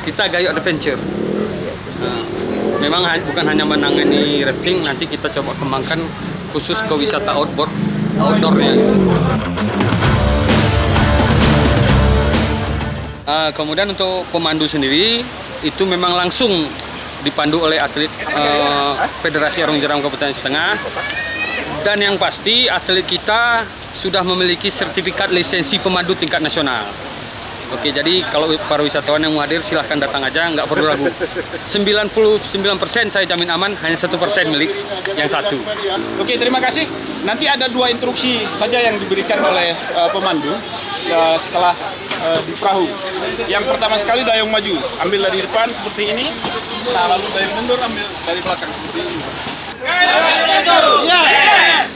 kita Gayo Adventure. Memang bukan hanya menangani rafting, nanti kita coba kembangkan khusus ke wisata outdoornya. Kemudian untuk pemandu sendiri itu memang langsung dipandu oleh atlet Federasi Arung Jeram Kabupaten Aceh Tengah. Dan yang pasti atlet kita sudah memiliki sertifikat lisensi pemandu tingkat nasional. Oke, jadi kalau para wisatawan yang mau hadir silahkan datang aja, nggak perlu ragu. 99% saya jamin aman, hanya 1% milik yang satu. Oke, terima kasih. Nanti ada 2 instruksi saja yang diberikan oleh pemandu setelah di perahu. Yang pertama sekali dayung maju, ambil dari depan seperti ini. Nah, lalu dayung mundur, ambil dari belakang seperti ini. Yes!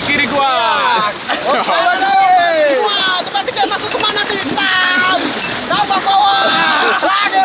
Kiri gua. Wah, cepat sih masuk semua nanti. Tambah power. Lagi.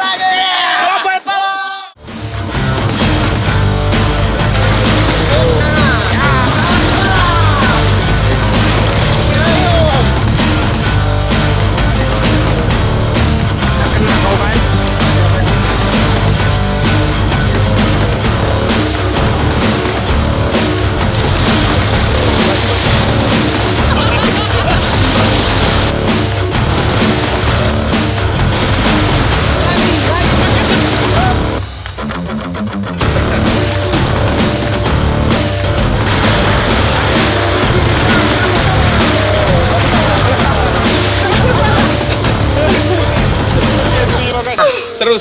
Seru.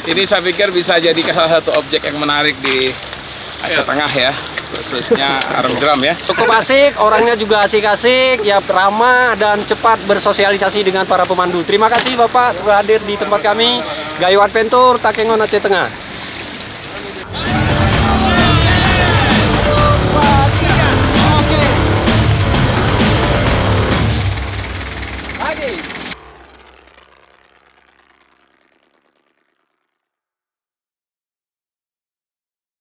Ini saya pikir bisa jadi salah satu objek yang menarik di Aceh Tengah ya, khususnya Arung Jeram ya. Cukup asik, orangnya juga asik-asik, ya ramah dan cepat bersosialisasi dengan para pemandu. Terima kasih Bapak telah hadir di tempat kami, Gayo Adventure, Takengon, Aceh Tengah.